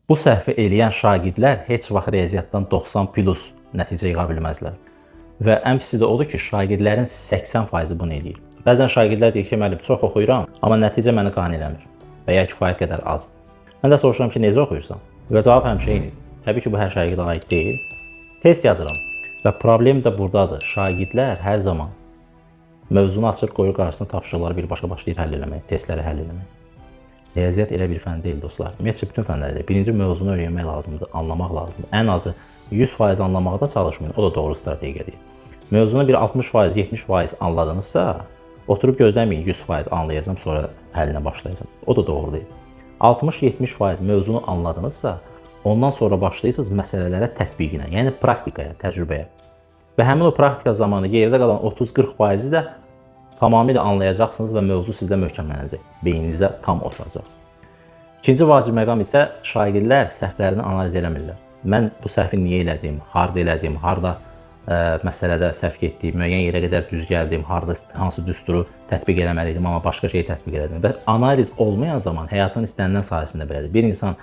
Bu səhvi eləyən şagirdlər heç vaxt riyaziyyatdan 90 plus nəticə yığa bilməzlər. Və ən pisi də odur ki, şagirdlərin 80% bunu eləyir. Bəzən şagirdlər deyir ki, müəllim çox oxuyuram, amma nəticə məni qane eləmir və ya kifayət qədər azdır. Mən də soruşuram ki, necə oxuyursan? Və cavab həmişə eynidir. Təbii ki, bu hər şagirdə aid deyil. Test yazıram və problem də buradadır. Şagirdlər hər zaman mövzunu açır, qoyur qarşısına, tapşırıqları birbaşa başlayır həll eləmək, testləri həll eləmək. Riyaziyyat elə bir fən deyil dostlar. Ümumiyyətlə bütün fənlərdə birinci mövzunu öyrənmək lazımdır, anlamaq lazımdır. Ən azı 100% anlamaqda çalışmayın, o da doğru strategiyadır. Mövzunu bir 60%, 70% anladınızsa, oturub gözləməyin 100% anlayacağım, sonra həllinə başlayacağım. O da doğru deyil. 60-70% mövzunu anladınızsa, ondan sonra başlayırsınız məsələlərə tətbiqinə, yəni praktikaya, təcrübəyə. Və həmin o praktika zamanı yerdə qalan 30-40%-i də tamamilə anlayacaqsınız və mövzu sizdə möhkəmlənəcək, beyninizdə tam oturacaq. İkinci vacib məqam isə şagirdlər səhvlərini analiz eləmirlər. Mən bu səhvi niyə elədim, harda məsələdə səhv etdim, müəyyən yerə qədər düz gəldim, hansı düsturu tətbiq eləməliydim, amma başqa şeyi tətbiq elədim. Və analiz olmayan zaman həyatın istənilən sahəsində belədir. Bir insan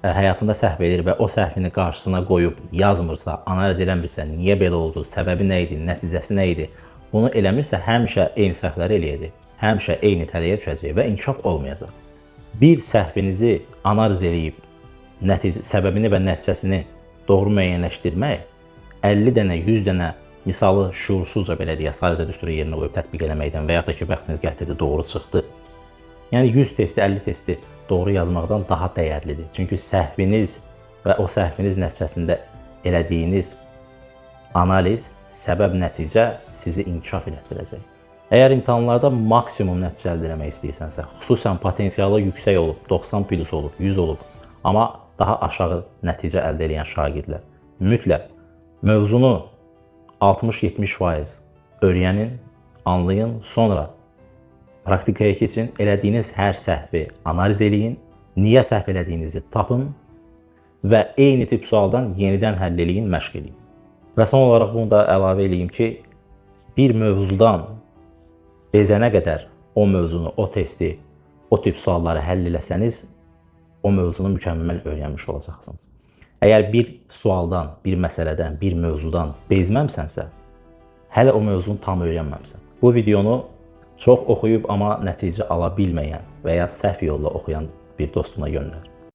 həyatında səhv edir və o səhvini qarşısına qoyub yazmırsa, analiz eləmirsə, niyə belə oldu, səbəbi nə idi, nəticəsi nə idi, bunu eləmirsə həmişə eyni səhvləri eləyəcək, həmişə eyni tələyə düşəcək və inkişaf olmayacaq. Bir səhvinizi analiz eləyib səbəbini və nəticəsini doğru müəyyənləşdirmək 50 dənə, 100 dənə misalı şuursuzca belə deyə sadəcə düsturu yerinə qoyub tətbiq eləməkdən və ya da ki, bəxtiniz gətirdi, doğru çıxdı. Yəni 100 testi, 50 testi doğru yazmaqdan daha dəyərlidir. Çünki səhviniz və o səhviniz nəticəsində elədiyiniz analiz, səbəb, nəticə sizi inkişaf elətdirəcək. Əgər imtahanlarda maksimum nəticə əldə etmək istəyirsənsə, xüsusən potensialı yüksək olub, 90 plus olub, 100 olub, amma daha aşağı nəticə əldə edən şagirdlər mütləq mövzunu 60-70% öyrənin, anlayın, sonra praktikaya keçin, elədiyiniz hər səhvi analiz eləyin, niyə səhv elədiyinizi tapın və eyni tip sualdan yenidən həll eləyin, məşq eləyin. Və son olaraq bunu da əlavə eləyim ki, bir mövzudan bezənə qədər o mövzunu, o testi, o tip sualları həll eləsəniz, o mövzunu mükəmməl öyrənmiş olacaqsınız. Əgər bir sualdan, bir məsələdən, bir mövzudan bezməmsənsə, hələ o mövzunu tam öyrənməmsən. Bu videonu çox oxuyub amma nəticə ala bilməyən və ya səhv yolla oxuyan bir dostuna göndər.